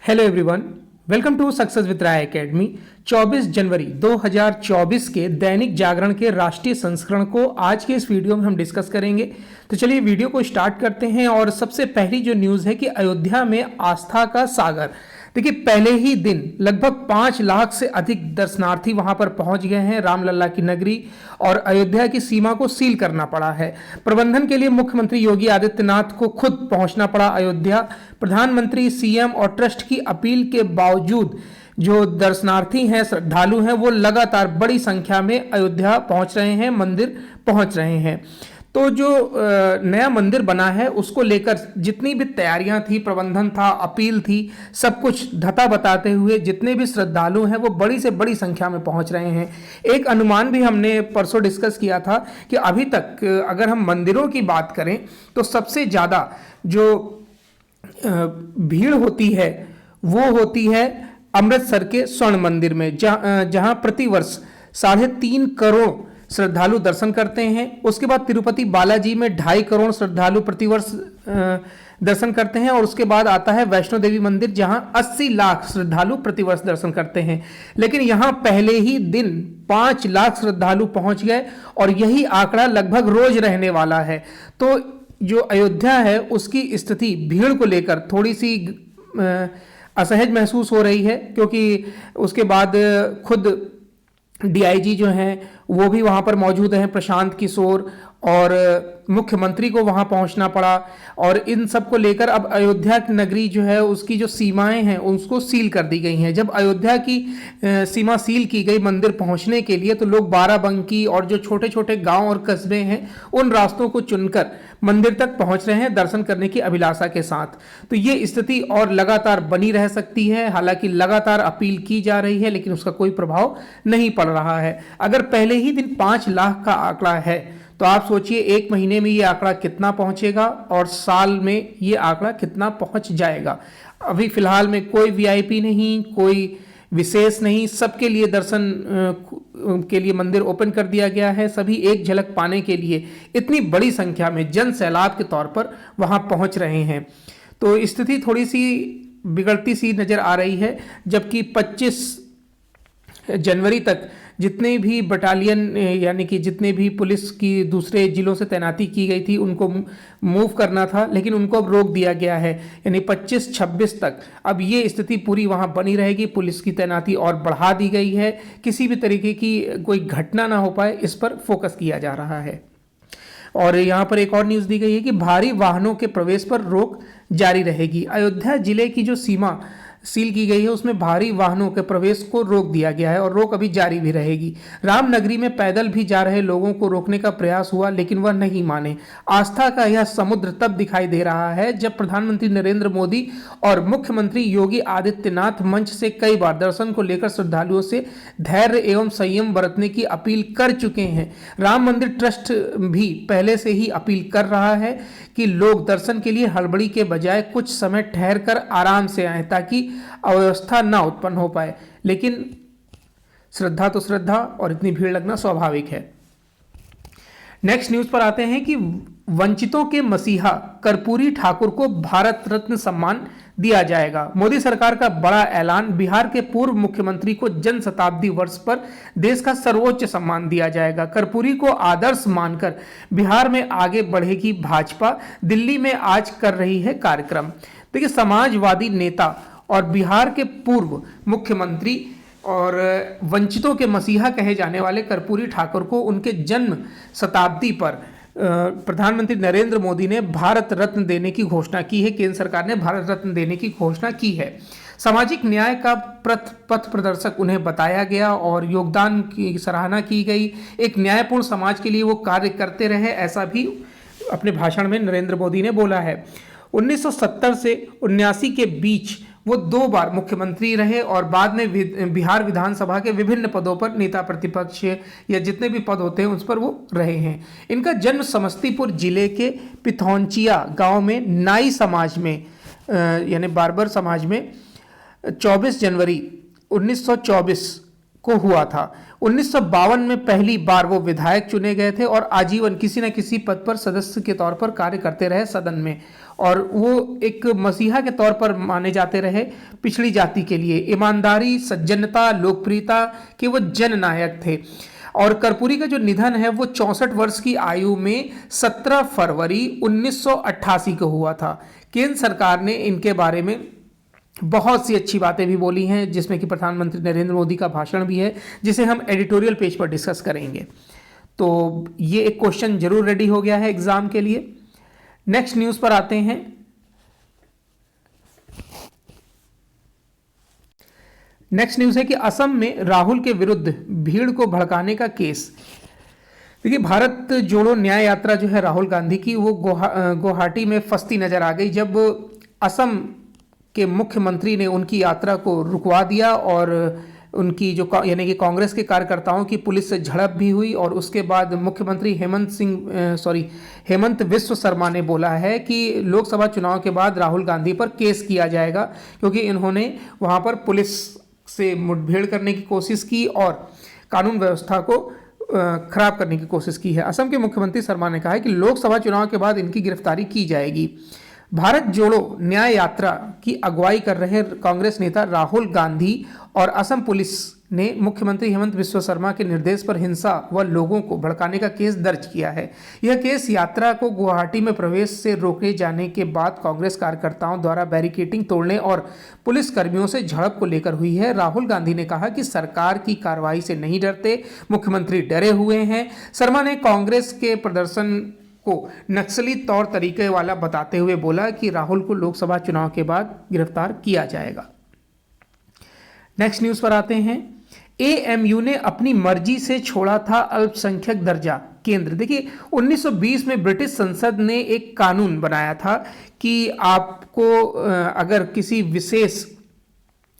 Hello everyone, welcome to success with Rai Academy. 24 जनवरी 2024 के दैनिक जागरण के राष्ट्रीय संस्करण को आज के इस वीडियो में हम डिस्कस करेंगे। तो चलिए वीडियो को स्टार्ट करते हैं। और सबसे पहली जो न्यूज़ है कि अयोध्या में आस्था का सागर। देखिए, पहले ही दिन लगभग 5 लाख से अधिक दर्शनार्थी वहां पर पहुंच गए हैं रामलला की नगरी, और अयोध्या की सीमा को सील करना पड़ा है। प्रबंधन के लिए मुख्यमंत्री योगी आदित्यनाथ को खुद पहुंचना पड़ा अयोध्या। प्रधानमंत्री, सीएम और ट्रस्ट की अपील के बावजूद जो दर्शनार्थी हैं, श्रद्धालु हैं, वो लगातार बड़ी संख्या में अयोध्या पहुंच रहे हैं, मंदिर पहुंच रहे हैं। तो जो नया मंदिर बना है उसको लेकर जितनी भी तैयारियां थी, प्रबंधन था, अपील थी, सब कुछ धता बताते हुए जितने भी श्रद्धालु हैं वो बड़ी से बड़ी संख्या में पहुंच रहे हैं। एक अनुमान भी हमने परसों डिस्कस किया था कि अभी तक अगर हम मंदिरों की बात करें तो सबसे ज़्यादा जो भीड़ होती है वो होती है अमृतसर के स्वर्ण मंदिर में, जहां प्रतिवर्ष 3.5 करोड़ श्रद्धालु दर्शन करते हैं। उसके बाद तिरुपति बालाजी में 2.5 करोड़ श्रद्धालु प्रतिवर्ष दर्शन करते हैं। और उसके बाद आता है वैष्णो देवी मंदिर, जहां 80 लाख श्रद्धालु प्रतिवर्ष दर्शन करते हैं। लेकिन यहां पहले ही दिन 5 लाख श्रद्धालु पहुंच गए, और यही आंकड़ा लगभग रोज रहने वाला है। तो जो अयोध्या है उसकी स्थिति भीड़ को लेकर थोड़ी सी असहज महसूस हो रही है, क्योंकि उसके बाद खुद डीआईजी जो हैं वो भी वहाँ पर मौजूद हैं, प्रशांत किशोर, और मुख्यमंत्री को वहाँ पहुँचना पड़ा। और इन सब को लेकर अब अयोध्या की नगरी जो है उसकी जो सीमाएं हैं उसको सील कर दी गई हैं। जब अयोध्या की सीमा सील की गई मंदिर पहुँचने के लिए, तो लोग बाराबंकी और जो छोटे छोटे गांव और कस्बे हैं उन रास्तों को चुनकर मंदिर तक पहुँच रहे हैं दर्शन करने की अभिलाषा के साथ। तो ये स्थिति और लगातार बनी रह सकती है। हालांकि लगातार अपील की जा रही है लेकिन उसका कोई प्रभाव नहीं पड़ रहा है। अगर पहले ही दिन 5 लाख का आंकड़ा है तो आप सोचिए एक महीने में ये आंकड़ा कितना पहुंचेगा, और साल में ये आंकड़ा कितना पहुंच जाएगा। अभी फिलहाल में कोई वीआईपी नहीं, कोई विशेष नहीं, सबके लिए दर्शन के लिए मंदिर ओपन कर दिया गया है। सभी एक झलक पाने के लिए इतनी बड़ी संख्या में जन सैलाब के तौर पर वहां पहुंच रहे हैं। तो स्थिति थोड़ी सी बिगड़ती सी नजर आ रही है। जबकि 25 जनवरी तक जितने भी बटालियन यानी कि जितने भी पुलिस की दूसरे जिलों से तैनाती की गई थी उनको मूव करना था, लेकिन उनको अब रोक दिया गया है। यानी 25-26 तक अब ये स्थिति पूरी वहाँ बनी रहेगी। पुलिस की तैनाती और बढ़ा दी गई है, किसी भी तरीके की कोई घटना ना हो पाए इस पर फोकस किया जा रहा है। और यहाँ पर एक और न्यूज़ दी गई है कि भारी वाहनों के प्रवेश पर रोक जारी रहेगी। अयोध्या जिले की जो सीमा सील की गई है उसमें भारी वाहनों के प्रवेश को रोक दिया गया है, और रोक अभी जारी भी रहेगी। रामनगरी में पैदल भी जा रहे लोगों को रोकने का प्रयास हुआ लेकिन वह नहीं माने। आस्था का यह समुद्र तब दिखाई दे रहा है जब प्रधानमंत्री नरेंद्र मोदी और मुख्यमंत्री योगी आदित्यनाथ मंच से कई बार दर्शन को लेकर श्रद्धालुओं से धैर्य एवं संयम बरतने की अपील कर चुके हैं। राम मंदिर ट्रस्ट भी पहले से ही अपील कर रहा है कि लोग दर्शन के लिए हड़बड़ी के बजाय कुछ समय ठहर कर आराम से आएं, ताकि अव्यवस्था ना उत्पन्न हो पाए। लेकिन श्रद्धा तो श्रद्धा, और इतनी भीड़ लगना स्वाभाविक है। नेक्स्ट न्यूज पर आते हैं कि वंचितों के मसीहा कर्पूरी ठाकुर को भारत रत्न सम्मान दिया जाएगा। मोदी सरकार का बड़ा ऐलान, बिहार के पूर्व मुख्यमंत्री को जन शताब्दी वर्ष पर देश का सर्वोच्च सम्मान दिया जाएगा। कर्पूरी को आदर्श मानकर बिहार में आगे बढ़ेगी भाजपा, दिल्ली में आज कर रही है कार्यक्रम। देखिए, समाजवादी नेता और बिहार के पूर्व मुख्यमंत्री और वंचितों के मसीहा कहे जाने वाले कर्पूरी ठाकुर को उनके जन्म शताब्दी पर प्रधानमंत्री नरेंद्र मोदी ने भारत रत्न देने की घोषणा की है। केंद्र सरकार ने भारत रत्न देने की घोषणा की है। सामाजिक न्याय का पथ प्रदर्शक उन्हें बताया गया और योगदान की सराहना की गई। एक न्यायपूर्ण समाज के लिए वो कार्य करते रहे, ऐसा भी अपने भाषण में नरेंद्र मोदी ने बोला है। 1970 से 1979 के बीच वो 2 बार मुख्यमंत्री रहे, और बाद में बिहार विधानसभा के विभिन्न पदों पर नेता प्रतिपक्ष या जितने भी पद होते हैं उस पर वो रहे हैं। इनका जन्म समस्तीपुर जिले के पिथौंचिया गांव में नाई समाज में यानी बार्बर समाज में 24 जनवरी 1924 को हुआ था। 1952 में पहली बार वो विधायक चुने गए थे और आजीवन किसी न किसी पद पर सदस्य के तौर पर कार्य करते रहे सदन में, और वो एक मसीहा के तौर पर माने जाते रहे पिछड़ी जाति के लिए। ईमानदारी, सज्जनता, लोकप्रियता के वो जननायक थे। और कर्पूरी का जो निधन है वो 64 वर्ष की आयु में 17 फरवरी 1988 को हुआ था। केंद्र सरकार ने इनके बारे में बहुत सी अच्छी बातें भी बोली हैं, जिसमें कि प्रधानमंत्री नरेंद्र मोदी का भाषण भी है, जिसे हम एडिटोरियल पेज पर डिस्कस करेंगे। तो ये एक क्वेश्चन जरूर रेडी हो गया है एग्जाम के लिए। नेक्स्ट न्यूज़ पर आते हैं। नेक्स्ट न्यूज़ है कि असम में राहुल के विरुद्ध भीड़ को भड़काने का केस। देखिए, भारत जोड़ो न्याय यात्रा जो है राहुल गांधी की, वो गुवाहाटी में फंसती नजर आ गई जब असम के मुख्यमंत्री ने उनकी यात्रा को रुकवा दिया और उनकी जो यानी कि कांग्रेस के कार्यकर्ताओं की पुलिस से झड़प भी हुई। और उसके बाद मुख्यमंत्री हेमंत विश्व शर्मा ने बोला है कि लोकसभा चुनाव के बाद राहुल गांधी पर केस किया जाएगा, क्योंकि इन्होंने वहां पर पुलिस से मुठभेड़ करने की कोशिश की और कानून व्यवस्था को खराब करने की कोशिश की है। असम के मुख्यमंत्री शर्मा ने कहा है कि लोकसभा चुनाव के बाद इनकी गिरफ्तारी की जाएगी। भारत जोड़ो न्याय यात्रा की अगुवाई कर रहे कांग्रेस नेता राहुल गांधी और असम पुलिस ने मुख्यमंत्री हेमंत बिस्वा शर्मा के निर्देश पर हिंसा व लोगों को भड़काने का केस दर्ज किया है। यह केस यात्रा को गुवाहाटी में प्रवेश से रोके जाने के बाद कांग्रेस कार्यकर्ताओं द्वारा बैरिकेडिंग तोड़ने और पुलिस कर्मियों से झड़प को लेकर हुई है। राहुल गांधी ने कहा कि सरकार की कार्रवाई से नहीं डरते, मुख्यमंत्री डरे हुए हैं। शर्मा ने कांग्रेस के प्रदर्शन को नक्सली तौर तरीके वाला बताते हुए बोला कि राहुल को लोकसभा चुनाव के बाद गिरफ्तार किया जाएगा। नेक्स्ट न्यूज़ पर आते हैं। एएमयू ने अपनी मर्जी से छोड़ा था अल्पसंख्यक दर्जा। केंद्र, देखिए 1920 में ब्रिटिश संसद ने एक कानून बनाया था कि आपको अगर किसी विशेष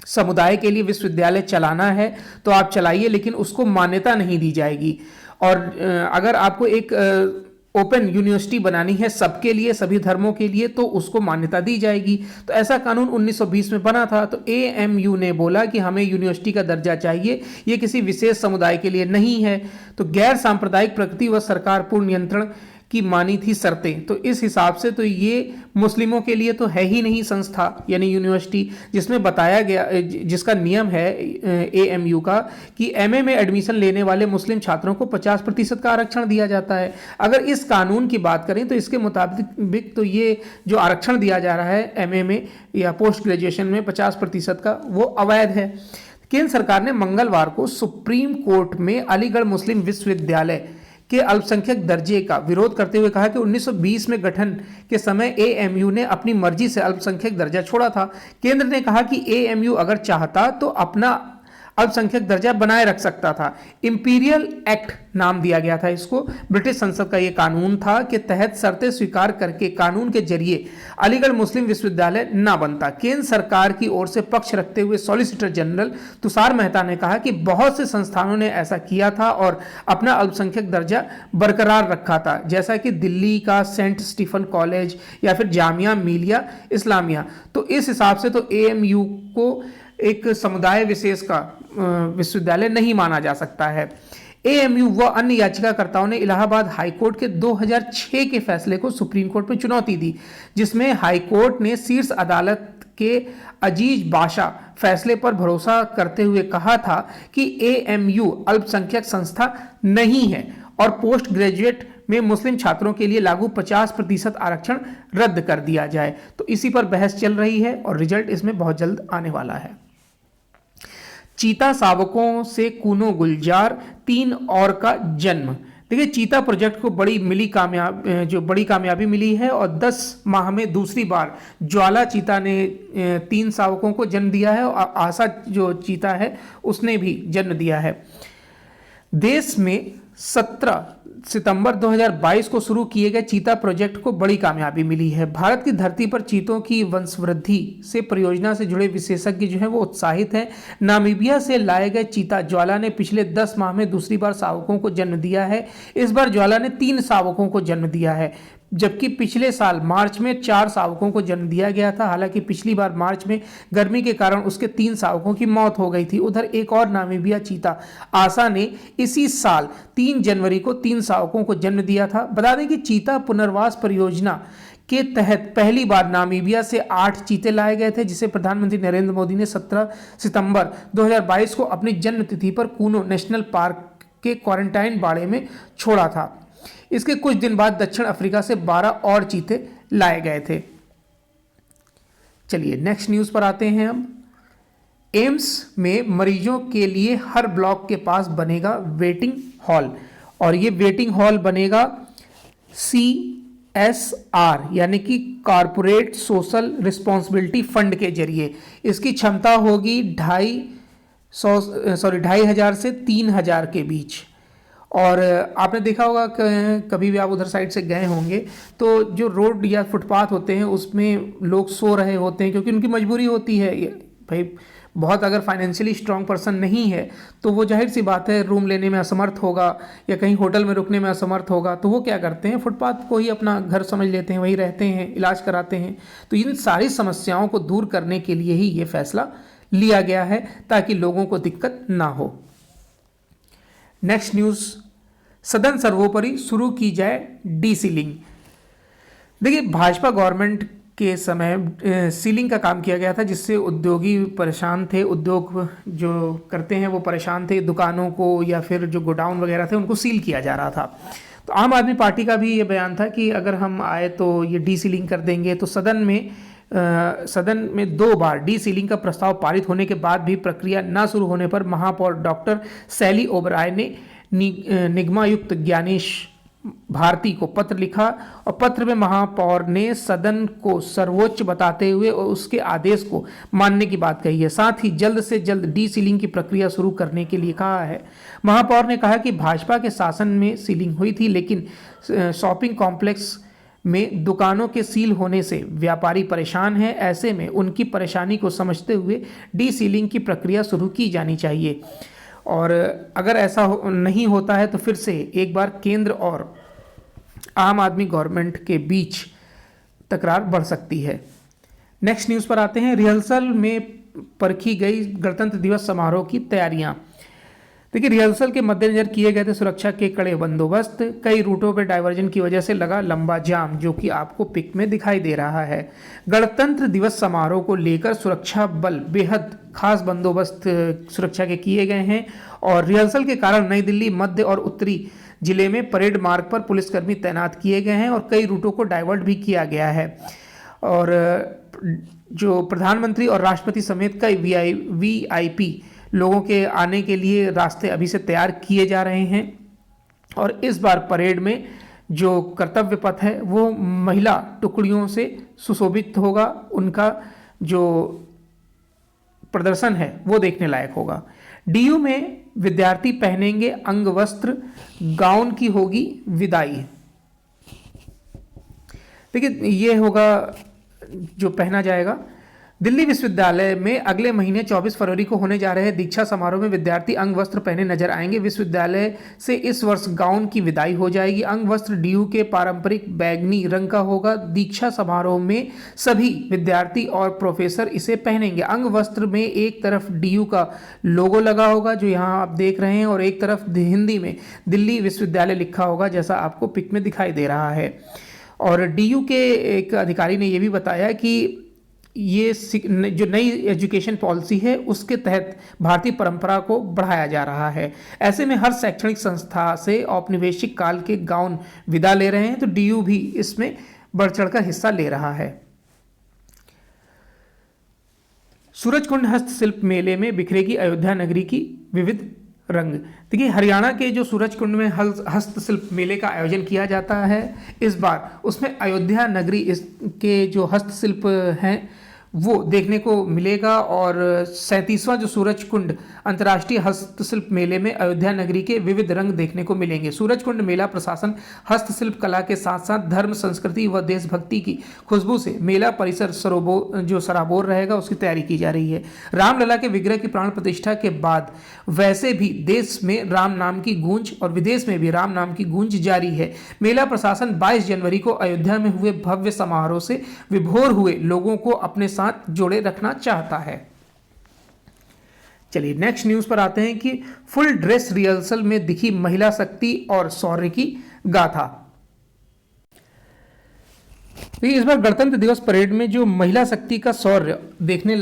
समुदाय के लिए विश्वविद्यालय चलाना है तो आप चलाइए, लेकिन उसको मान्यता नहीं दी जाएगी। और अगर आपको एक ओपन यूनिवर्सिटी बनानी है सबके लिए, सभी धर्मों के लिए, तो उसको मान्यता दी जाएगी। तो ऐसा कानून 1920 में बना था। तो एएमयू ने बोला कि हमें यूनिवर्सिटी का दर्जा चाहिए, ये किसी विशेष समुदाय के लिए नहीं है। तो गैर सांप्रदायिक प्रकृति व सरकार पूर्ण नियंत्रण की मानी थी शर्तें। तो इस हिसाब से तो ये मुस्लिमों के लिए तो है ही नहीं संस्था यानी यूनिवर्सिटी, जिसमें बताया गया, जिसका नियम है एएमयू का कि एमए में एडमिशन लेने वाले मुस्लिम छात्रों को 50% का आरक्षण दिया जाता है। अगर इस कानून की बात करें तो इसके मुताबिक तो ये जो आरक्षण दिया जा रहा है एमए में या पोस्ट ग्रेजुएशन में 50% का, वो अवैध है। केंद्र सरकार ने मंगलवार को सुप्रीम कोर्ट में अलीगढ़ मुस्लिम विश्वविद्यालय के अल्पसंख्यक दर्जे का विरोध करते हुए कहा कि 1920 में गठन के समय एएमयू ने अपनी मर्जी से अल्पसंख्यक दर्जा छोड़ा था। केंद्र ने कहा कि एएमयू अगर चाहता तो अपना अल्पसंख्यक दर्जा बनाए रख सकता था। इंपीरियल एक्ट नाम दिया गया था इसको। ब्रिटिश संसद का यह कानून था कि तहत शर्तें स्वीकार करके कानून के जरिए अलीगढ़ मुस्लिम विश्वविद्यालय ना बनता। केंद्र सरकार की ओर से पक्ष रखते हुए सॉलिसिटर जनरल तुषार मेहता ने कहा कि बहुत से संस्थानों ने ऐसा किया था और अपना अल्पसंख्यक दर्जा बरकरार रखा था, जैसा कि दिल्ली का सेंट स्टीफन कॉलेज या फिर जामिया मिलिया इस्लामिया। तो इस हिसाब से तो एएमयू को एक समुदाय विशेष का विश्वविद्यालय नहीं माना जा सकता है। एएमयू व अन्य याचिकाकर्ताओं ने इलाहाबाद हाईकोर्ट के 2006 के फैसले को सुप्रीम कोर्ट में चुनौती दी, जिसमें हाईकोर्ट ने शीर्ष अदालत के अजीज बाशा फैसले पर भरोसा करते हुए कहा था कि एएमयू अल्पसंख्यक संस्था नहीं है और पोस्ट ग्रेजुएट में मुस्लिम छात्रों के लिए लागू 50% आरक्षण रद्द कर दिया जाए। तो इसी पर बहस चल रही है और रिजल्ट इसमें बहुत जल्द आने वाला है। चीता शावकों से कूनो गुलजार, 3 और का जन्म। देखिए, चीता प्रोजेक्ट को बड़ी कामयाबी मिली है और 10 माह में दूसरी बार ज्वाला चीता ने 3 शावकों को जन्म दिया है और आशा जो चीता है उसने भी जन्म दिया है। देश में 17 सितंबर 2022 को शुरू किए गए चीता प्रोजेक्ट को बड़ी कामयाबी मिली है। भारत की धरती पर चीतों की वंशवृद्धि से परियोजना से जुड़े विशेषज्ञ जो हैं वो उत्साहित हैं। नामीबिया से लाए गए चीता ज्वाला ने पिछले 10 माह में दूसरी बार शावकों को जन्म दिया है। इस बार ज्वाला ने 3 शावकों को जन्म दिया है। जबकि पिछले साल मार्च में 4 शावकों को जन्म दिया गया था। हालांकि पिछली बार मार्च में गर्मी के कारण उसके 3 शावकों की मौत हो गई थी। उधर एक और नामीबिया चीता आशा ने इसी साल 3 जनवरी को 3 शावकों को जन्म दिया था। बता दें कि चीता पुनर्वास परियोजना के तहत पहली बार नामीबिया से 8 चीते लाए गए थे, जिसे प्रधानमंत्री नरेंद्र मोदी ने 17 सितंबर 2022 को अपनी जन्मतिथि पर कूनो नेशनल पार्क के क्वारंटाइन बाड़े में छोड़ा था। इसके कुछ दिन बाद दक्षिण अफ्रीका से 12 और चीते लाए गए थे। चलिए नेक्स्ट न्यूज़ पर आते हैं हम। एम्स में मरीजों के लिए हर ब्लॉक के पास बनेगा वेटिंग हॉल, और ये वेटिंग हॉल बनेगा CSR यानी कि कॉरपोरेट सोशल रिस्पॉन्सिबिलिटी फंड के जरिए। इसकी क्षमता होगी 2,500 से 3,000 के बीच। और आपने देखा होगा कभी भी आप उधर साइड से गए होंगे तो जो रोड या फुटपाथ होते हैं उसमें लोग सो रहे होते हैं, क्योंकि उनकी मजबूरी होती है। भाई बहुत अगर फाइनेंशियली स्ट्रांग पर्सन नहीं है तो वो जाहिर सी बात है रूम लेने में असमर्थ होगा या कहीं होटल में रुकने में असमर्थ होगा, तो वो क्या करते हैं, फुटपाथ को ही अपना घर समझ लेते हैं, वहीं रहते हैं, इलाज कराते हैं। तो इन सारी समस्याओं को दूर करने के लिए ही ये फैसला लिया गया है ताकि लोगों को दिक्कत ना हो। नेक्स्ट न्यूज़, सदन सर्वोपरि शुरू की जाए डी सीलिंग। देखिए भाजपा गवर्नमेंट के समय सीलिंग का काम किया गया था, जिससे उद्योगी परेशान थे, उद्योग जो करते हैं वो परेशान थे, दुकानों को या फिर जो गोडाउन वगैरह थे उनको सील किया जा रहा था। तो आम आदमी पार्टी का भी ये बयान था कि अगर हम आए तो ये डी सीलिंग कर देंगे। तो सदन में 2 बार डी सीलिंग का प्रस्ताव पारित होने के बाद भी प्रक्रिया न शुरू होने पर महापौर डॉक्टर सैली ओबराय ने निगमायुक्त ज्ञानेश भारती को पत्र लिखा, और पत्र में महापौर ने सदन को सर्वोच्च बताते हुए और उसके आदेश को मानने की बात कही है। साथ ही जल्द से जल्द डी सीलिंग की प्रक्रिया शुरू करने के लिए कहा है। महापौर ने कहा कि भाजपा के शासन में सीलिंग हुई थी, लेकिन शॉपिंग कॉम्प्लेक्स में दुकानों के सील होने से व्यापारी परेशान हैं। ऐसे में उनकी परेशानी को समझते हुए डी सीलिंग की प्रक्रिया शुरू की जानी चाहिए, और अगर ऐसा नहीं होता है तो फिर से एक बार केंद्र और आम आदमी गवर्नमेंट के बीच तकरार बढ़ सकती है। नेक्स्ट न्यूज़ पर आते हैं। रिहर्सल में परखी गई गणतंत्र दिवस समारोह की तैयारियां। देखिए रिहर्सल के मद्देनजर किए गए थे सुरक्षा के कड़े बंदोबस्त। कई रूटों पर डायवर्जन की वजह से लगा लंबा जाम, जो कि आपको पिक में दिखाई दे रहा है। गणतंत्र दिवस समारोह को लेकर सुरक्षा बल बेहद खास बंदोबस्त सुरक्षा के किए गए हैं, और रिहर्सल के कारण नई दिल्ली, मध्य और उत्तरी जिले में परेड मार्ग पर पुलिसकर्मी तैनात किए गए हैं और कई रूटों को डाइवर्ट भी किया गया है। और जो प्रधानमंत्री और राष्ट्रपति समेत कई VIP लोगों के आने के लिए रास्ते अभी से तैयार किए जा रहे हैं। और इस बार परेड में जो कर्तव्य पथ है वो महिला टुकड़ियों से सुशोभित होगा। उनका जो प्रदर्शन है वो देखने लायक होगा। DU में विद्यार्थी पहनेंगे अंग वस्त्र, गाउन की होगी विदाई। देखिए ये होगा जो पहना जाएगा। दिल्ली विश्वविद्यालय में अगले महीने 24 फरवरी को होने जा रहे दीक्षा समारोह में विद्यार्थी अंग वस्त्र पहने नजर आएंगे। विश्वविद्यालय से इस वर्ष गाउन की विदाई हो जाएगी। अंग वस्त्र DU के पारंपरिक बैंगनी रंग का होगा। दीक्षा समारोह में सभी विद्यार्थी और प्रोफेसर इसे पहनेंगे। अंग वस्त्र में एक तरफ DU का लोगो लगा होगा जो यहाँ आप देख रहे हैं, और एक तरफ हिंदी में दिल्ली विश्वविद्यालय लिखा होगा जैसा आपको पिक में दिखाई दे रहा है। और DU के एक अधिकारी ने यह भी बताया कि ये जो नई एजुकेशन पॉलिसी है उसके तहत भारतीय परंपरा को बढ़ाया जा रहा है। ऐसे में हर शैक्षणिक संस्था से औपनिवेशिक काल के गाउन विदा ले रहे हैं, तो DU भी इसमें बढ़ चढ़कर हिस्सा ले रहा है। सूरजकुंड हस्तशिल्प मेले में बिखरेगी अयोध्या नगरी की विविध रंग। देखिए हरियाणा के जो सूरजकुंड में हस्तशिल्प मेले का आयोजन किया जाता है, इस बार उसमें अयोध्या नगरी के जो हस्तशिल्प हैं वो देखने को मिलेगा। और 37वां जो सूरज कुंड अंतर्राष्ट्रीय हस्तशिल्प मेले में अयोध्या नगरी के विविध रंग देखने को मिलेंगे। सूरज कुंड मेला प्रशासन हस्तशिल्प कला के साथ साथ धर्म, संस्कृति व देशभक्ति की खुशबू से मेला परिसर सराबोर रहेगा, उसकी तैयारी की जा रही है। रामलला के विग्रह की प्राण प्रतिष्ठा के बाद वैसे भी देश में राम नाम की गूंज और विदेश में भी राम नाम की गूंज जारी है। मेला प्रशासन 22 जनवरी को अयोध्या में हुए भव्य समारोह से विभोर हुए लोगों को अपने साथ जोड़े रखना चाहता है। चलिए नेक्स्ट न्यूज पर आते हैं कि फुल ड्रेस रिहर्सल में दिखी महिला शक्ति और शौर्य की गाथा। तो इस बार गणतंत्र दिवस परेड में जो महिला शक्ति का शौर्य देखने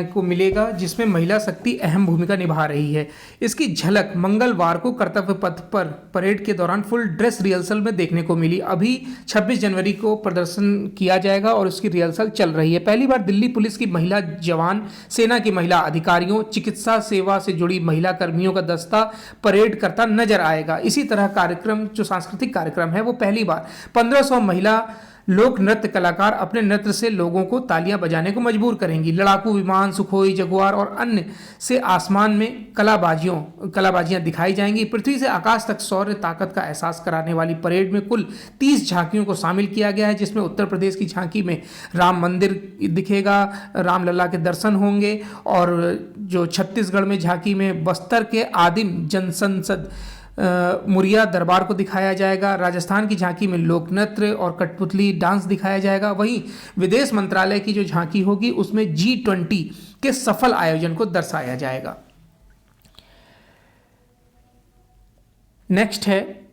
को मिलेगा, जिसमें महिला शक्ति अहम भूमिका निभा रही है, इसकी झलक मंगलवार को कर्तव्य पथ पर परेड के दौरान फुल ड्रेस रिहर्सल में देखने को मिली। अभी 26 जनवरी को प्रदर्शन किया जाएगा और उसकी रिहर्सल चल रही है। पहली बार दिल्ली पुलिस की महिला जवान, सेना की महिला अधिकारियों, चिकित्सा सेवा से जुड़ी महिला कर्मियों का दस्ता परेड करता नजर आएगा। इसी तरह कार्यक्रम, जो सांस्कृतिक कार्यक्रम है, वो पहली बार 1500 महिला लोक नृत्य कलाकार अपने नृत्य से लोगों को तालियां बजाने को मजबूर करेंगी। लड़ाकू विमान, सुखोई, जगुआर और अन्य से आसमान में कलाबाजियां दिखाई जाएंगी। पृथ्वी से आकाश तक शौर्य ताकत का एहसास कराने वाली परेड में कुल 30 झांकियों को शामिल किया गया है, जिसमें उत्तर प्रदेश की झांकी में राम मंदिर दिखेगा, रामलला के दर्शन होंगे। और जो छत्तीसगढ़ में झांकी में बस्तर के आदिम जनसंसद मुरिया दरबार को दिखाया जाएगा। राजस्थान की झांकी में लोक नृत्य और कठपुतली डांस दिखाया जाएगा। वहीं विदेश मंत्रालय की जो झांकी होगी उसमें G20 के सफल आयोजन को दर्शाया जाएगा। नेक्स्ट है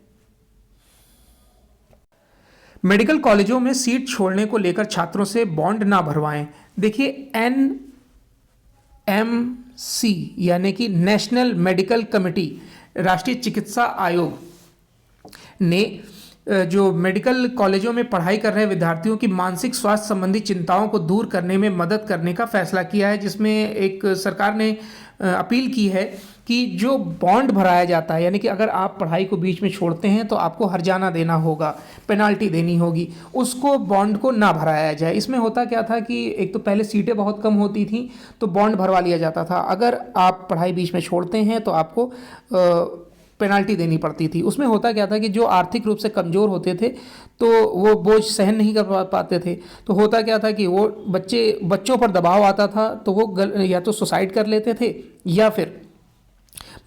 मेडिकल कॉलेजों में सीट छोड़ने को लेकर छात्रों से बॉन्ड ना भरवाएं। देखिए NMC यानी कि नेशनल मेडिकल कमेटी, राष्ट्रीय चिकित्सा आयोग ने जो मेडिकल कॉलेजों में पढ़ाई कर रहे विद्यार्थियों की मानसिक स्वास्थ्य संबंधी चिंताओं को दूर करने में मदद करने का फैसला किया है, जिसमें एक सरकार ने अपील की है कि जो बॉन्ड भराया जाता है, यानी कि अगर आप पढ़ाई को बीच में छोड़ते हैं तो आपको हर्जाना देना होगा, पेनाल्टी देनी होगी, उसको बॉन्ड को ना भराया जाए। इसमें होता क्या था कि एक तो पहले सीटें बहुत कम होती थी तो बॉन्ड भरवा लिया जाता था, अगर आप पढ़ाई बीच में छोड़ते हैं तो आपको पेनाल्टी देनी पड़ती थी। उसमें होता क्या था कि जो आर्थिक रूप से कमज़ोर होते थे तो वो बोझ सहन नहीं कर पाते थे, तो होता क्या था कि वो बच्चों पर दबाव आता था तो वो या तो सुसाइड कर लेते थे या फिर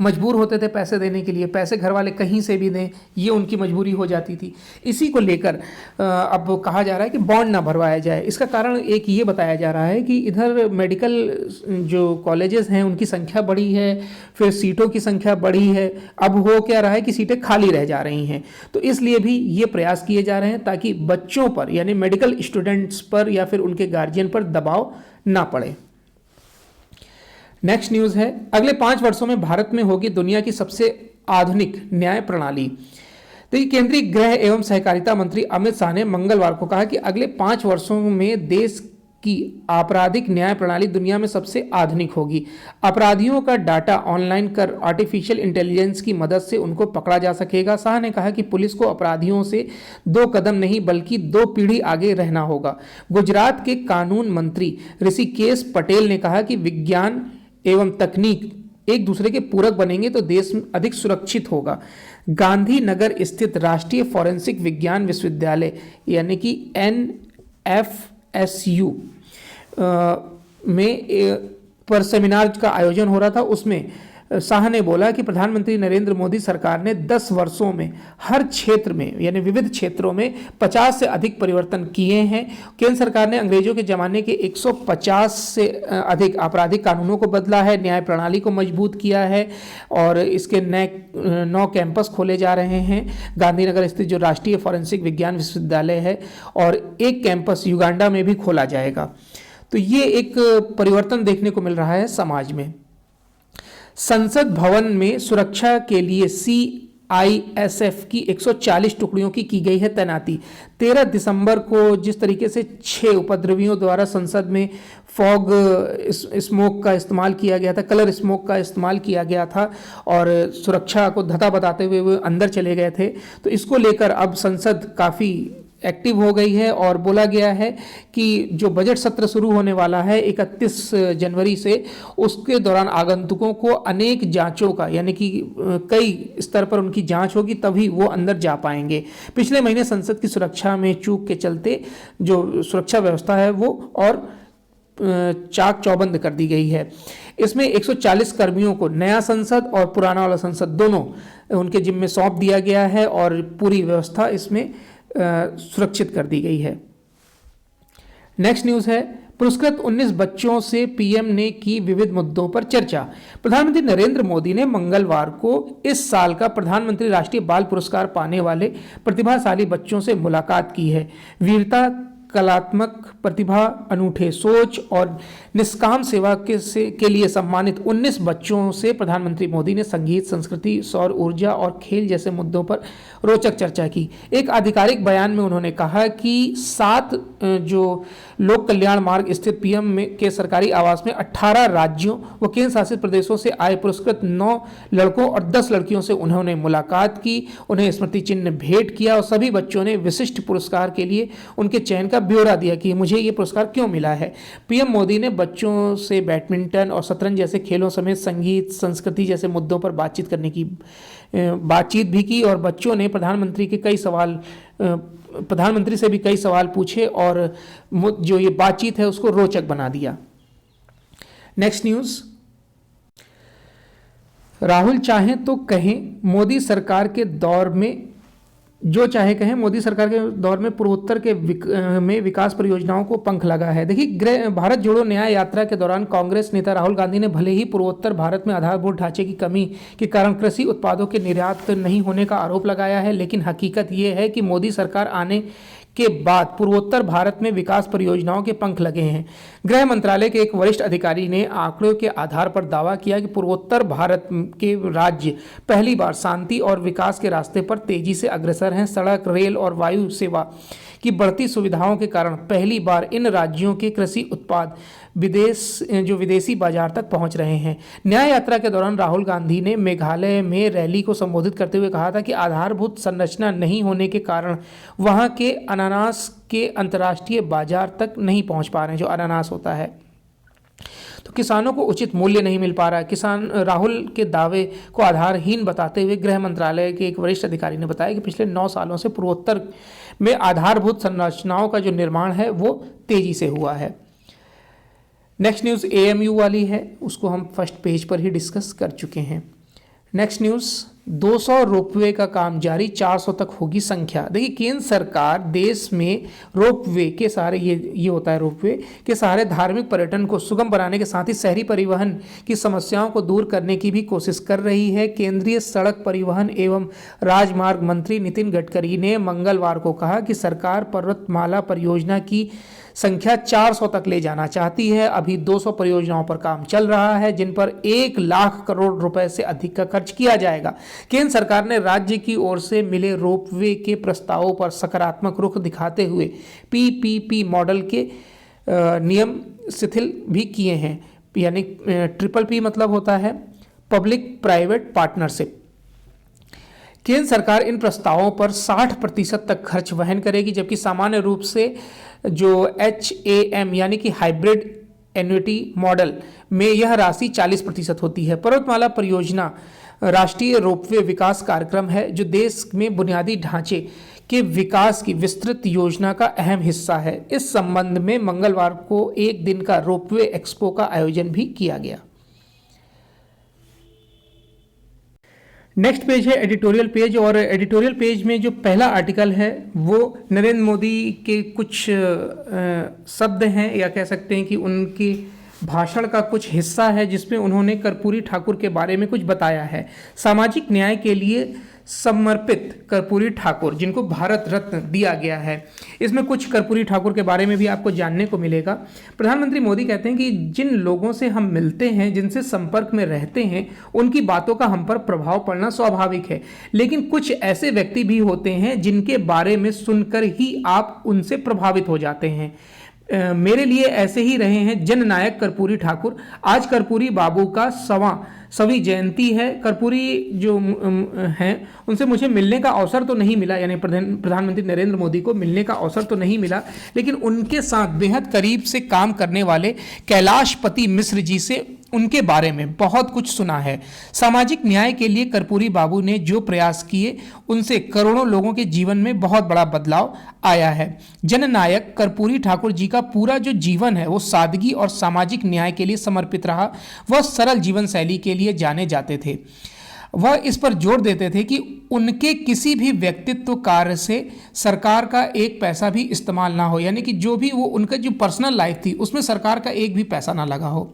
मजबूर होते थे पैसे देने के लिए, पैसे घर वाले कहीं से भी दें, ये उनकी मजबूरी हो जाती थी। इसी को लेकर अब कहा जा रहा है कि बॉन्ड ना भरवाया जाए। इसका कारण एक ये बताया जा रहा है कि इधर मेडिकल जो कॉलेजेस हैं उनकी संख्या बढ़ी है, फिर सीटों की संख्या बढ़ी है, अब हो क्या रहा है कि सीटें खाली रह जा रही हैं, तो इसलिए भी ये प्रयास किए जा रहे हैं ताकि बच्चों पर यानी मेडिकल स्टूडेंट्स पर या फिर उनके गार्जियन पर दबाव ना पड़े। नेक्स्ट न्यूज़ है, अगले 5 वर्षों में भारत में होगी दुनिया की सबसे आधुनिक न्याय प्रणाली। तो ये केंद्रीय गृह एवं सहकारिता मंत्री अमित शाह ने मंगलवार को कहा कि अगले 5 वर्षों में देश की आपराधिक न्याय प्रणाली दुनिया में सबसे आधुनिक होगी। अपराधियों का डाटा ऑनलाइन कर आर्टिफिशियल इंटेलिजेंस की मदद से उनको पकड़ा जा सकेगा। शाह ने कहा कि पुलिस को अपराधियों से 2 कदम नहीं बल्कि 2 पीढ़ी आगे रहना होगा। गुजरात के कानून मंत्री ऋषिकेश पटेल ने कहा कि विज्ञान एवं तकनीक एक दूसरे के पूरक बनेंगे तो देश अधिक सुरक्षित होगा। गांधीनगर स्थित राष्ट्रीय फॉरेंसिक विज्ञान विश्वविद्यालय यानी कि NFSU में पर सेमिनार का आयोजन हो रहा था। उसमें शाह ने बोला कि प्रधानमंत्री नरेंद्र मोदी सरकार ने 10 वर्षों में हर क्षेत्र में यानी विविध क्षेत्रों में 50 से अधिक परिवर्तन किए हैं। केंद्र सरकार ने अंग्रेजों के ज़माने के 150 से अधिक आपराधिक कानूनों को बदला है, न्याय प्रणाली को मजबूत किया है और इसके नए 9 कैंपस खोले जा रहे हैं। गांधीनगर स्थित जो राष्ट्रीय फॉरेंसिक विज्ञान विश्वविद्यालय है और एक कैंपस युगांडा में भी खोला जाएगा। तो ये एक परिवर्तन देखने को मिल रहा है समाज में। संसद भवन में सुरक्षा के लिए CISF की 140 टुकड़ियों की गई है तैनाती। 13 दिसंबर को जिस तरीके से 6 उपद्रवियों द्वारा संसद में फॉग स्मोक का इस्तेमाल किया गया था, कलर स्मोक का इस्तेमाल किया गया था और सुरक्षा को धता बताते हुए वो अंदर चले गए थे, तो इसको लेकर अब संसद काफ़ी एक्टिव हो गई है और बोला गया है कि जो बजट सत्र शुरू होने वाला है 31 जनवरी से, उसके दौरान आगंतुकों को अनेक जांचों का, यानी कि कई स्तर पर उनकी जांच होगी, तभी वो अंदर जा पाएंगे। पिछले महीने संसद की सुरक्षा में चूक के चलते जो सुरक्षा व्यवस्था है वो और चाक चौबंद कर दी गई है। इसमें 140 कर्मियों को नया संसद और पुराना वाला संसद दोनों उनके जिम्मे सौंप दिया गया है और पूरी व्यवस्था इसमें सुरक्षित कर दी गई है। नेक्स्ट न्यूज़ है, पुरस्कृत 19 बच्चों से पीएम ने की विविध मुद्दों पर चर्चा। प्रधानमंत्री नरेंद्र मोदी ने मंगलवार को इस साल का प्रधानमंत्री राष्ट्रीय बाल पुरस्कार पाने वाले प्रतिभाशाली बच्चों से मुलाकात की है। वीरता, कलात्मक प्रतिभा, अनूठे सोच और निष्काम सेवा के लिए सम्मानित 19 बच्चों से प्रधानमंत्री मोदी ने संगीत, संस्कृति, सौर ऊर्जा और खेल जैसे मुद्दों पर रोचक चर्चा की। एक आधिकारिक बयान में उन्होंने कहा कि 7 जो लोक कल्याण मार्ग स्थित पीएम के सरकारी आवास में 18 राज्यों व केंद्र शासित प्रदेशों से आए पुरस्कृत 9 लड़कों और 10 लड़कियों से उन्होंने मुलाकात की, उन्हें स्मृति चिन्ह भेंट किया और सभी बच्चों ने विशिष्ट पुरस्कार के लिए उनके चयन का ब्यौरा दिया कि मुझे ये पुरस्कार क्यों मिला है। पीएम मोदी ने बच्चों से बैडमिंटन और शतरंज जैसे खेलों समेत संगीत, संस्कृति जैसे मुद्दों पर बातचीत भी की और बच्चों ने प्रधानमंत्री से भी कई सवाल पूछे और जो ये बातचीत है उसको रोचक बना दिया। नेक्स्ट न्यूज़, राहुल चाहें तो कहें, मोदी सरकार के दौर में जो चाहे कहें, मोदी सरकार के दौर में पूर्वोत्तर में विकास परियोजनाओं को पंख लगा है। देखिए, भारत जोड़ो न्याय यात्रा के दौरान कांग्रेस नेता राहुल गांधी ने भले ही पूर्वोत्तर भारत में आधारभूत ढांचे की कमी के कारण कृषि उत्पादों के निर्यात नहीं होने का आरोप लगाया है, लेकिन हकीकत ये है कि मोदी सरकार आने के बाद पूर्वोत्तर भारत में विकास परियोजनाओं के पंख लगे हैं। गृह मंत्रालय के एक वरिष्ठ अधिकारी ने आंकड़ों के आधार पर दावा किया कि पूर्वोत्तर भारत के राज्य पहली बार शांति और विकास के रास्ते पर तेजी से अग्रसर हैं। सड़क, रेल और वायु सेवा की बढ़ती सुविधाओं के कारण पहली बार इन राज्यों के कृषि उत्पाद विदेशी बाजार तक पहुंच रहे हैं। न्याय यात्रा के दौरान राहुल गांधी ने मेघालय में रैली को संबोधित करते हुए कहा था कि आधारभूत संरचना नहीं होने के कारण वहां के अनानास के अंतर्राष्ट्रीय बाजार तक नहीं पहुंच पा रहे हैं, जो अनानास होता है, तो किसानों को उचित मूल्य नहीं मिल पा रहा है। राहुल के दावे को आधारहीन बताते हुए गृह मंत्रालय के एक वरिष्ठ अधिकारी ने बताया कि पिछले 9 सालों से पूर्वोत्तर में आधारभूत संरचनाओं का जो निर्माण है वो तेजी से हुआ है। नेक्स्ट न्यूज़ एएमयू वाली है, उसको हम फर्स्ट पेज पर ही डिस्कस कर चुके हैं। नेक्स्ट न्यूज़, 200 रोपवे का काम जारी, 400 तक होगी संख्या। देखिए, केंद्र सरकार देश में रोपवे के सहारे, ये होता है रोपवे के सहारे धार्मिक पर्यटन को सुगम बनाने के साथ ही शहरी परिवहन की समस्याओं को दूर करने की भी कोशिश कर रही है। केंद्रीय सड़क परिवहन एवं राजमार्ग मंत्री नितिन गडकरी ने मंगलवार को कहा कि सरकार पर्वतमाला परियोजना की संख्या 400 तक ले जाना चाहती है। अभी 200 परियोजनाओं पर काम चल रहा है, जिन पर 1 लाख करोड़ रुपए से अधिक का खर्च किया जाएगा। केंद्र सरकार ने राज्य की ओर से मिले रोपवे के प्रस्तावों पर सकारात्मक रुख दिखाते हुए पीपीपी मॉडल के नियम शिथिल भी किए हैं, यानी PPP मतलब होता है पब्लिक प्राइवेट पार्टनरशिप। केंद्र सरकार इन प्रस्तावों पर 60% तक खर्च वहन करेगी, जबकि सामान्य रूप से जो HAM यानी कि हाइब्रिड एन्युटी मॉडल में यह राशि 40% होती है। पर्वतमाला परियोजना राष्ट्रीय रोपवे विकास कार्यक्रम है, जो देश में बुनियादी ढांचे के विकास की विस्तृत योजना का अहम हिस्सा है। इस संबंध में मंगलवार को एक दिन का रोपवे एक्सपो का आयोजन भी किया गया। नेक्स्ट पेज है एडिटोरियल पेज, और एडिटोरियल पेज में जो पहला आर्टिकल है वो नरेंद्र मोदी के कुछ शब्द हैं, या कह सकते हैं कि उनके भाषण का कुछ हिस्सा है, जिसमें उन्होंने कर्पूरी ठाकुर के बारे में कुछ बताया है। सामाजिक न्याय के लिए समर्पित कर्पूरी ठाकुर, जिनको भारत रत्न दिया गया है, इसमें कुछ कर्पूरी ठाकुर के बारे में भी आपको जानने को मिलेगा। प्रधानमंत्री मोदी कहते हैं कि जिन लोगों से हम मिलते हैं, जिनसे संपर्क में रहते हैं, उनकी बातों का हम पर प्रभाव पड़ना स्वाभाविक है, लेकिन कुछ ऐसे व्यक्ति भी होते हैं जिनके बारे में सुनकर ही आप उनसे प्रभावित हो जाते हैं। मेरे लिए ऐसे ही रहे हैं जननायक कर्पूरी ठाकुर। आज कर्पूरी बाबू का सवी जयंती है। कर्पूरी जो हैं उनसे मुझे मिलने का अवसर तो नहीं मिला, यानी प्रधानमंत्री नरेंद्र मोदी को मिलने का अवसर तो नहीं मिला, लेकिन उनके साथ बेहद करीब से काम करने वाले कैलाशपति मिश्र जी से उनके बारे में बहुत कुछ सुना है। सामाजिक न्याय के लिए कर्पूरी बाबू ने जो प्रयास किए उनसे करोड़ों लोगों के जीवन में बहुत बड़ा बदलाव आया है। जननायक कर्पूरी ठाकुर जी का पूरा जो जीवन है वो सादगी और सामाजिक न्याय के लिए समर्पित रहा। वह सरल जीवन शैली के लिए जाने जाते थे। वह इस पर जोर देते थे कि उनके किसी भी व्यक्तित्व कार्य से सरकार का एक पैसा भी इस्तेमाल ना हो, यानी कि जो भी वो उनका जो पर्सनल लाइफ थी उसमें सरकार का एक भी पैसा ना लगा हो।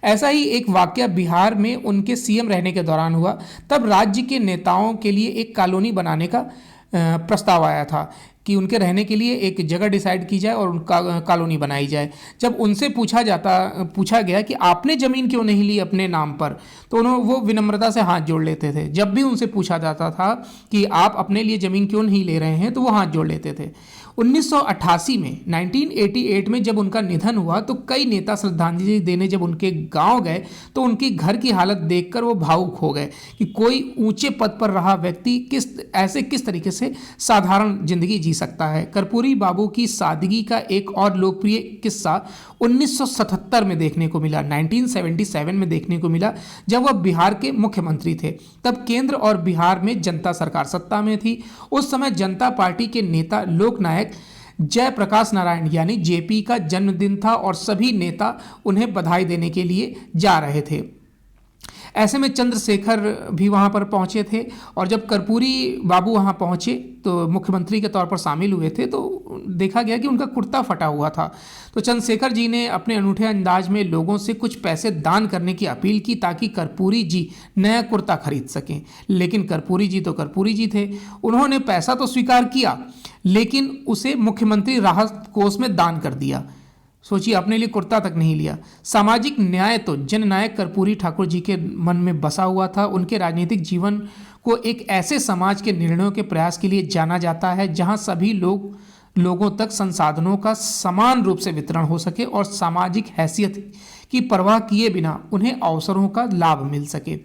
ऐसा ही एक वाकया बिहार में उनके सीएम रहने के दौरान हुआ। तब राज्य के नेताओं के लिए एक कॉलोनी बनाने का प्रस्ताव आया था कि उनके रहने के लिए एक जगह डिसाइड की जाए और उनका कॉलोनी बनाई जाए। जब उनसे पूछा गया कि आपने ज़मीन क्यों नहीं ली अपने नाम पर, तो वो विनम्रता से हाथ जोड़ लेते थे। जब भी उनसे पूछा जाता था कि आप अपने लिए ज़मीन क्यों नहीं ले रहे हैं, तो वो हाथ जोड़ लेते थे। 1988 में 1988 में जब उनका निधन हुआ तो कई नेता श्रद्धांजलि देने जब उनके गांव गए तो उनकी घर की हालत देखकर वो भावुक हो गए कि कोई ऊंचे पद पर रहा व्यक्ति किस तरीके से साधारण जिंदगी जी सकता है। कर्पूरी बाबू की सादगी का एक और लोकप्रिय किस्सा 1977 में देखने को मिला, 1977 में देखने को मिला, जब वह बिहार के मुख्यमंत्री थे। तब केंद्र और बिहार में जनता सरकार सत्ता में थी। उस समय जनता पार्टी के नेता लोकनायक जयप्रकाश नारायण यानी जेपी का जन्मदिन था और सभी नेता उन्हें बधाई देने के लिए जा रहे थे। ऐसे में चंद्रशेखर भी वहां पर पहुंचे थे और जब कर्पूरी बाबू वहां पहुंचे तो मुख्यमंत्री के तौर पर शामिल हुए थे तो देखा गया कि उनका कुर्ता फटा हुआ था। तो चंद्रशेखर जी ने अपने अनूठे अंदाज में लोगों से कुछ पैसे दान करने की अपील की ताकि कर्पूरी जी नया कुर्ता खरीद सकें। लेकिन कर्पूरी जी तो कर्पूरी जी थे, उन्होंने पैसा तो स्वीकार किया लेकिन उसे मुख्यमंत्री राहत कोष में दान कर दिया। सोचिए, अपने लिए कुर्ता तक नहीं लिया। सामाजिक न्याय तो जननायक कर्पूरी ठाकुर जी के मन में बसा हुआ था। उनके राजनीतिक जीवन को एक ऐसे समाज के निर्णयों के प्रयास के लिए जाना जाता है जहां सभी लोगों तक संसाधनों का समान रूप से वितरण हो सके और सामाजिक हैसियत की परवाह किए बिना उन्हें अवसरों का लाभ मिल सके।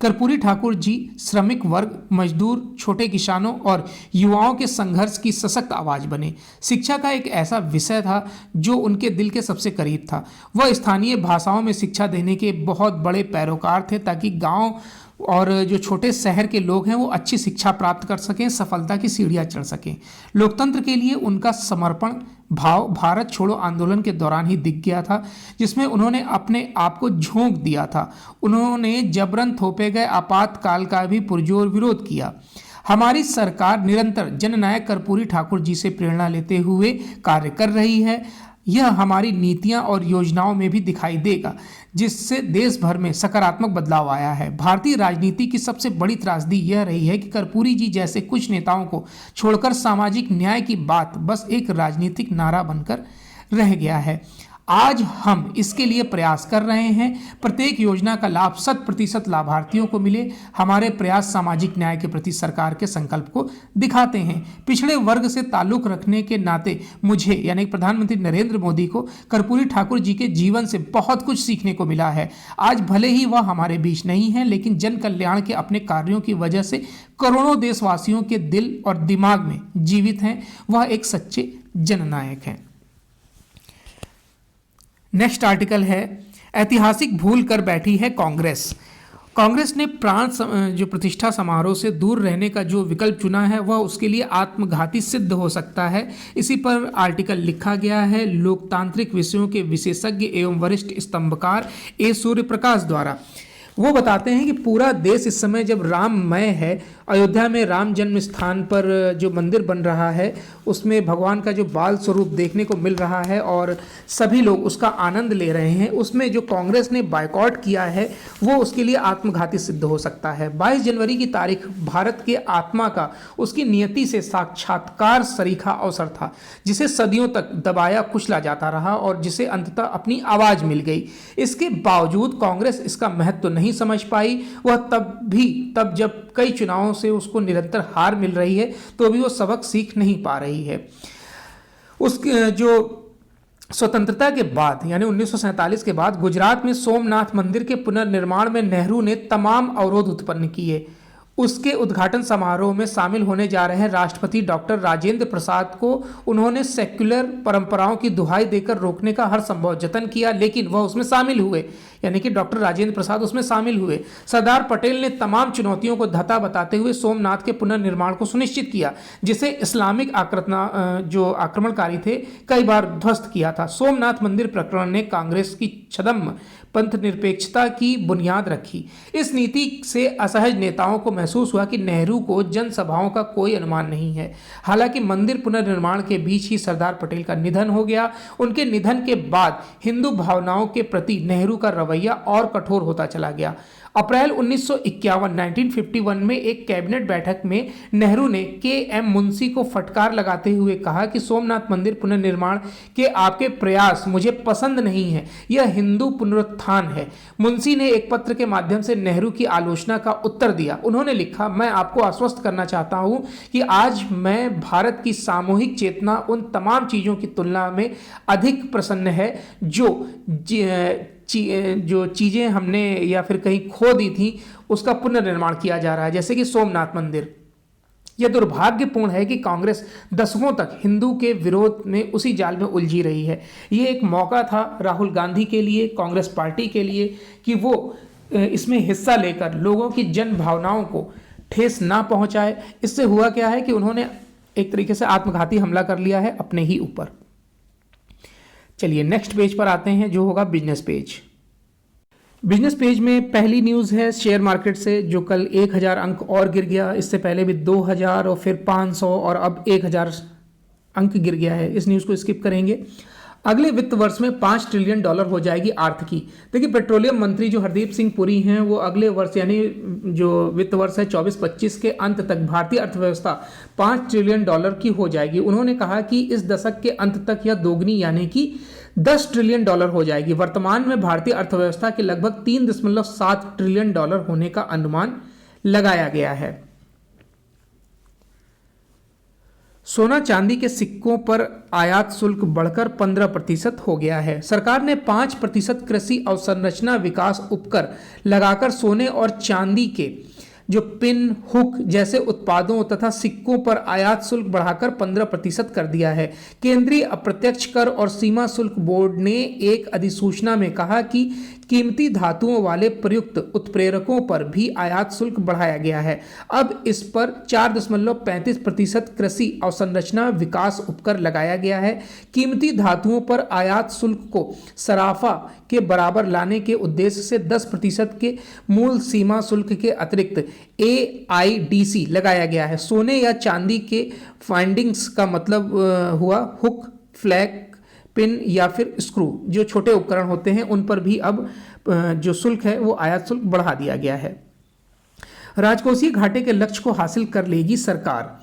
कर्पूरी ठाकुर जी श्रमिक वर्ग, मजदूर, छोटे किसानों और युवाओं के संघर्ष की सशक्त आवाज बने। शिक्षा का एक ऐसा विषय था जो उनके दिल के सबसे करीब था। वह स्थानीय भाषाओं में शिक्षा देने के बहुत बड़े पैरोकार थे ताकि गांव और जो छोटे शहर के लोग हैं वो अच्छी शिक्षा प्राप्त कर सकें, सफलता की सीढ़ियां चढ़ सकें। लोकतंत्र के लिए उनका समर्पण भाव भारत छोड़ो आंदोलन के दौरान ही दिख गया था, जिसमें उन्होंने अपने आप को झोंक दिया था। उन्होंने जबरन थोपे गए आपातकाल का भी पुरजोर विरोध किया। हमारी सरकार निरंतर जननायक कर्पूरी ठाकुर जी से प्रेरणा लेते हुए कार्य कर रही है। यह हमारी नीतियां और योजनाओं में भी दिखाई देगा, जिससे देश भर में सकारात्मक बदलाव आया है। भारतीय राजनीति की सबसे बड़ी त्रासदी यह रही है कि कर्पूरी जी जैसे कुछ नेताओं को छोड़कर सामाजिक न्याय की बात बस एक राजनीतिक नारा बनकर रह गया है। आज हम इसके लिए प्रयास कर रहे हैं। प्रत्येक योजना का लाभ 100% लाभार्थियों को मिले। हमारे प्रयास सामाजिक न्याय के प्रति सरकार के संकल्प को दिखाते हैं। पिछड़े वर्ग से ताल्लुक रखने के नाते मुझे यानी प्रधानमंत्री नरेंद्र मोदी को कर्पूरी ठाकुर जी के जीवन से बहुत कुछ सीखने को मिला है। आज भले ही वह हमारे बीच नहीं है, लेकिन जन कल्याण के अपने कार्यों की वजह से करोड़ों देशवासियों के दिल और दिमाग में जीवित हैं। वह एक सच्चे जननायक हैं। नेक्स्ट आर्टिकल है, ऐतिहासिक भूल कर बैठी है कांग्रेस। कांग्रेस ने प्राण जो प्रतिष्ठा समारोह से दूर रहने का जो विकल्प चुना है वह उसके लिए आत्मघाती सिद्ध हो सकता है। इसी पर आर्टिकल लिखा गया है लोकतांत्रिक विषयों के विशेषज्ञ एवं वरिष्ठ स्तंभकार ए सूर्य प्रकाश द्वारा। वो बताते हैं कि पूरा देश इस समय जब राममय है, अयोध्या में राम जन्म स्थान पर जो मंदिर बन रहा है उसमें भगवान का जो बाल स्वरूप देखने को मिल रहा है और सभी लोग उसका आनंद ले रहे हैं, उसमें जो कांग्रेस ने बायकॉट किया है वो उसके लिए आत्मघाती सिद्ध हो सकता है। 22 जनवरी की तारीख भारत के आत्मा का, उसकी नियति से साक्षात्कार सरीखा अवसर था, जिसे सदियों तक दबाया कुचला जाता रहा और जिसे अंततः अपनी आवाज मिल गई। इसके बावजूद कांग्रेस इसका महत्व नहीं समझ पाई। वह तब जब कई चुनावों से उसको निरंतर हार मिल रही है तो भी वो सबक सीख नहीं पा रही है। स्वतंत्रता के बाद यानी 1947 के बाद गुजरात में सोमनाथ मंदिर के पुनर्निर्माण में नेहरू ने तमाम अवरोध उत्पन्न किए। उसके उद्घाटन समारोह में शामिल होने जा रहे राष्ट्रपति डॉक्टर राजेंद्र प्रसाद को उन्होंने सेक्युलर परंपराओं की दुहाई देकर रोकने का हर संभव जतन किया, लेकिन वह उसमें शामिल हुए, यानी कि डॉक्टर राजेंद्र प्रसाद उसमें शामिल हुए। सरदार पटेल ने तमाम चुनौतियों को धता बताते हुए सोमनाथ के पुनर्निर्माण को सुनिश्चित किया, जिसे इस्लामिक जो आक्रमणकारी थे कई बार ध्वस्त किया था। सोमनाथ मंदिर प्रकरण ने कांग्रेस की छद्म पंथ निरपेक्षता की बुनियाद रखी। इस नीति से असहज नेताओं को महसूस हुआ कि नेहरू को जनसभाओं का कोई अनुमान नहीं है। हालांकि मंदिर पुनर्निर्माण के बीच ही सरदार पटेल का निधन हो गया। उनके निधन के बाद हिंदू भावनाओं के प्रति नेहरू का रवैया और कठोर होता चला गया। अप्रैल 1951 में एक कैबिनेट बैठक में नेहरू ने के.एम. मुंशी को फटकार लगाते हुए कहा कि सोमनाथ मंदिर पुनर्निर्माण के आपके प्रयास मुझे पसंद नहीं है, यह हिंदू पुनरुत्थान है। मुंशी ने एक पत्र के माध्यम से नेहरू की आलोचना का उत्तर दिया। उन्होंने लिखा, मैं आपको आश्वस्त करना चाहता हूं कि आज मैं भारत की सामूहिक चेतना उन तमाम चीज़ों की तुलना में अधिक प्रसन्न है जो चीज़ें हमने या फिर कहीं खो दी थी उसका पुनर्निर्माण किया जा रहा है, जैसे कि सोमनाथ मंदिर। यह दुर्भाग्यपूर्ण है कि कांग्रेस दशकों तक हिंदू के विरोध में उसी जाल में उलझी रही है। यह एक मौका था राहुल गांधी के लिए, कांग्रेस पार्टी के लिए, कि वो इसमें हिस्सा लेकर लोगों की जन भावनाओं को ठेस ना पहुंचाए। इससे हुआ क्या है कि उन्होंने एक तरीके से आत्मघाती हमला कर लिया है अपने ही ऊपर। चलिए नेक्स्ट पेज पर आते हैं, जो होगा बिजनेस पेज। बिजनेस पेज में पहली न्यूज़ है शेयर मार्केट से, जो कल 1000 अंक और गिर गया। इससे पहले भी 2000 और फिर 500 और अब 1000 अंक गिर गया है। इस न्यूज़ को स्किप करेंगे। अगले वित्त वर्ष में $5 ट्रिलियन हो जाएगी आर्थिकी। देखिए, पेट्रोलियम मंत्री जो हरदीप सिंह पुरी हैं, वो अगले वर्ष यानी जो वित्त वर्ष है 24-25 के अंत तक भारतीय अर्थव्यवस्था $5 ट्रिलियन की हो जाएगी। उन्होंने कहा कि इस दशक के अंत तक यह दोगुनी यानी कि $10 ट्रिलियन हो जाएगी। वर्तमान में भारतीय अर्थव्यवस्था के लगभग $3.7 ट्रिलियन होने का अनुमान लगाया गया है। सोना चांदी के सिक्कों पर आयात शुल्क बढ़कर 15% हो गया है। सरकार ने 5% कृषि अवसंरचना विकास उपकर लगाकर सोने और चांदी के जो पिन, हुक जैसे उत्पादों तथा सिक्कों पर आयात शुल्क बढ़ाकर 15% कर दिया है। केंद्रीय अप्रत्यक्ष कर और सीमा शुल्क बोर्ड ने एक अधिसूचना में कहा कि कीमती धातुओं वाले प्रयुक्त उत्प्रेरकों पर भी आयात शुल्क बढ़ाया गया है। अब इस पर 4.35% कृषि अवसंरचना विकास उपकर लगाया गया है। कीमती धातुओं पर आयात शुल्क को सराफा के बराबर लाने के उद्देश्य से 10% के मूल सीमा शुल्क के अतिरिक्त AIDC लगाया गया है। सोने या चांदी के फाइंडिंग्स का मतलब हुआ हुक, फ्लैग, पिन या फिर स्क्रू, जो छोटे उपकरण होते हैं, उन पर भी अब जो शुल्क है वो आयात शुल्क बढ़ा दिया गया है। राजकोषीय घाटे के लक्ष्य को हासिल कर लेगी सरकार।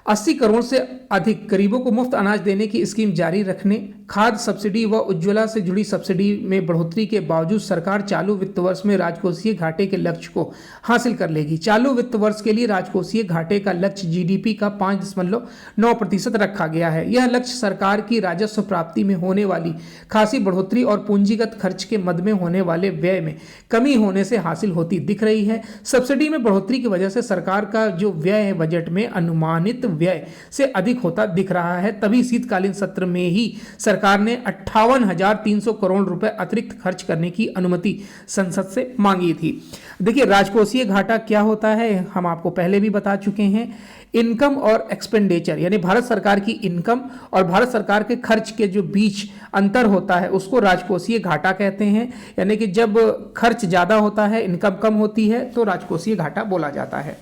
80 करोड़ से अधिक गरीबों को मुफ्त अनाज देने की स्कीम जारी रखने, खाद्य सब्सिडी व उज्ज्वला से जुड़ी सब्सिडी में बढ़ोतरी के बावजूद सरकार चालू वित्त वर्ष में राजकोषीय घाटे के लक्ष्य को हासिल कर लेगी। चालू वित्त वर्ष के लिए राजकोषीय घाटे का लक्ष्य GDP का 5.9% रखा गया है। यह लक्ष्य सरकार की राजस्व प्राप्ति में होने वाली खासी बढ़ोतरी और पूंजीगत खर्च के मद में होने वाले व्यय में कमी होने से हासिल होती दिख रही है। सब्सिडी में बढ़ोतरी की वजह से सरकार का जो व्यय है बजट में अनुमानित व्यय से अधिक होता दिख रहा है। तभी शीतकालीन सत्र में ही सरकार ने 58,300 करोड़ रुपए अतिरिक्त खर्च करने की अनुमति संसद से मांगी थी। देखिए, राजकोषीय घाटा क्या होता है हम आपको पहले भी बता चुके हैं। इनकम और एक्सपेंडिचर यानी भारत सरकार की इनकम और भारत सरकार के खर्च के जो बीच अंतर होता है उसको राजकोषीय घाटा कहते हैं। यानी कि जब खर्च ज़्यादा होता है, इनकम कम होती है, तो राजकोषीय घाटा बोला जाता है।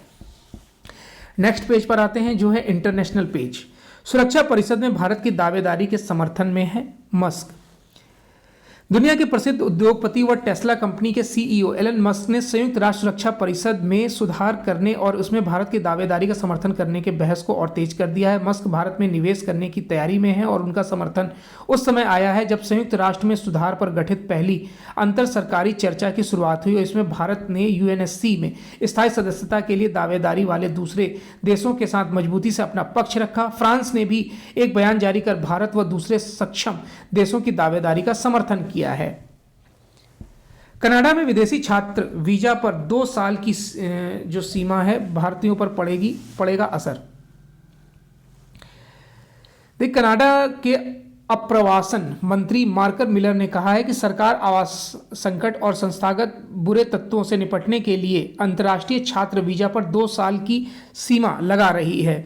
नेक्स्ट पेज पर आते हैं, जो है इंटरनेशनल पेज। सुरक्षा परिषद में भारत की दावेदारी के समर्थन में है मस्क। दुनिया के प्रसिद्ध उद्योगपति व टेस्ला कंपनी के सीईओ एलन मस्क ने संयुक्त राष्ट्र सुरक्षा परिषद में सुधार करने और उसमें भारत की दावेदारी का समर्थन करने के बहस को और तेज कर दिया है। मस्क भारत में निवेश करने की तैयारी में है और उनका समर्थन उस समय आया है जब संयुक्त राष्ट्र में सुधार पर गठित पहली अंतर सरकारी चर्चा की शुरुआत हुई और इसमें भारत ने यूएनएससी में स्थायी सदस्यता के लिए दावेदारी वाले दूसरे देशों के साथ मजबूती से अपना पक्ष रखा। फ्रांस ने भी एक बयान जारी कर भारत व दूसरे सक्षम देशों की दावेदारी का समर्थन किया है। कनाडा में विदेशी छात्र वीजा पर 2 साल की जो सीमा है भारतीयों पर पड़ेगा असर। देख, कनाडा के अप्रवासन मंत्री मार्कर मिलर ने कहा है कि सरकार आवास संकट और संस्थागत बुरे तत्वों से निपटने के लिए अंतर्राष्ट्रीय छात्र वीजा पर 2 साल की सीमा लगा रही है।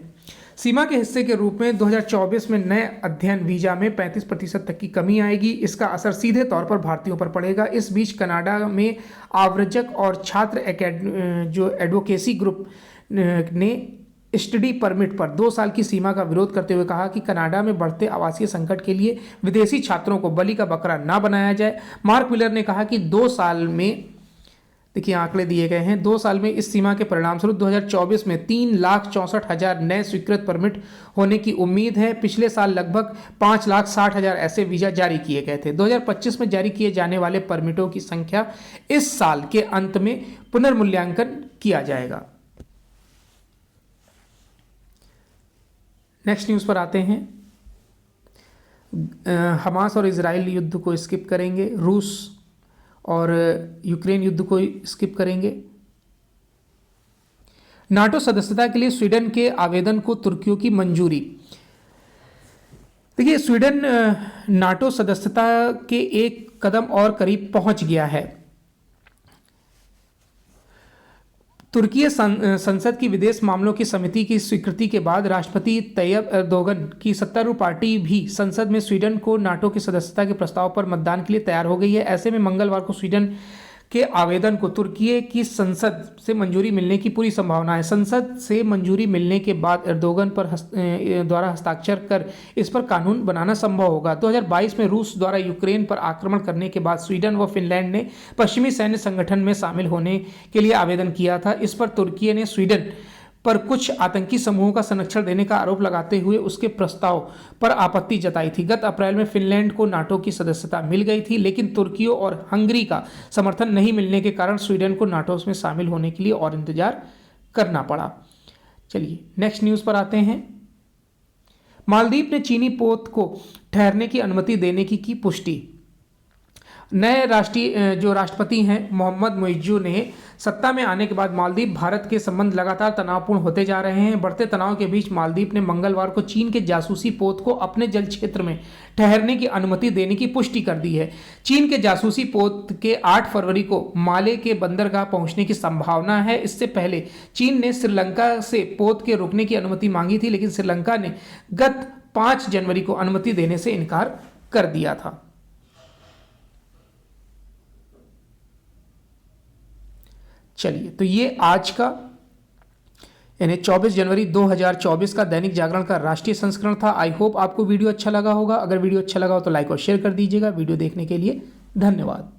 सीमा के हिस्से के रूप में 2024 में नए अध्ययन वीजा में 35% तक की कमी आएगी। इसका असर सीधे तौर पर भारतीयों पर पड़ेगा। इस बीच कनाडा में आव्रजक और छात्र जो एडवोकेसी ग्रुप ने स्टडी परमिट पर 2 साल की सीमा का विरोध करते हुए कहा कि कनाडा में बढ़ते आवासीय संकट के लिए विदेशी छात्रों को बलि का बकरा ना बनाया जाए। मार्क मिलर ने कहा कि 2 साल में, देखिए आंकड़े दिए गए हैं, 2 साल में इस सीमा के परिणामस्वरूप 2024 में 3,64,000 नए स्वीकृत परमिट होने की उम्मीद है। पिछले साल लगभग 5,60,000 ऐसे वीजा जारी किए गए थे। 2025 में जारी किए जाने वाले परमिटों की संख्या इस साल के अंत में पुनर्मूल्यांकन किया जाएगा। नेक्स्ट न्यूज़ पर आते हैं। हमास और इजराइल युद्ध को स्किप करेंगे, रूस और यूक्रेन युद्ध को स्किप करेंगे। नाटो सदस्यता के लिए स्वीडन के आवेदन को तुर्कियों की मंजूरी। देखिए, स्वीडन नाटो सदस्यता के एक कदम और करीब पहुंच गया है। तुर्की संसद की विदेश मामलों की समिति की स्वीकृति के बाद राष्ट्रपति तैयब एर्दोगन की सत्तारूढ़ पार्टी भी संसद में स्वीडन को नाटो की सदस्यता के प्रस्ताव पर मतदान के लिए तैयार हो गई है। ऐसे में मंगलवार को स्वीडन के आवेदन को तुर्की की संसद से मंजूरी मिलने की पूरी संभावना है। संसद से मंजूरी मिलने के बाद एर्दोगन द्वारा हस्ताक्षर कर इस पर कानून बनाना संभव होगा। 2022 में रूस द्वारा यूक्रेन पर आक्रमण करने के बाद स्वीडन व फिनलैंड ने पश्चिमी सैन्य संगठन में शामिल होने के लिए आवेदन किया था। इस पर तुर्की ने स्वीडन पर कुछ आतंकी समूहों का संरक्षण देने का आरोप लगाते हुए उसके प्रस्ताव पर आपत्ति जताई थी। गत अप्रैल में फिनलैंड को नाटो की सदस्यता मिल गई थी, लेकिन तुर्की और हंगरी का समर्थन नहीं मिलने के कारण स्वीडन को नाटो में शामिल होने के लिए और इंतजार करना पड़ा। चलिए नेक्स्ट न्यूज़ पर आते हैं। मालदीव ने चीनी पोत को ठहरने की अनुमति देने की पुष्टि। नए राष्ट्रपति हैं मोहम्मद मुइज्जू ने सत्ता में आने के बाद मालदीव भारत के संबंध लगातार तनावपूर्ण होते जा रहे हैं। बढ़ते तनाव के बीच मालदीव ने मंगलवार को चीन के जासूसी पोत को अपने जल क्षेत्र में ठहरने की अनुमति देने की पुष्टि कर दी है। चीन के जासूसी पोत के 8 फरवरी को माले के बंदरगाह पहुंचने की संभावना है। इससे पहले चीन ने श्रीलंका से पोत के रुकने की अनुमति मांगी थी, लेकिन श्रीलंका ने गत 5 जनवरी को अनुमति देने से इनकार कर दिया था। चलिए, तो ये आज का यानी 24 जनवरी 2024 का दैनिक जागरण का राष्ट्रीय संस्करण था। आई होप आपको वीडियो अच्छा लगा होगा। अगर वीडियो अच्छा लगा हो तो लाइक और शेयर कर दीजिएगा। वीडियो देखने के लिए धन्यवाद।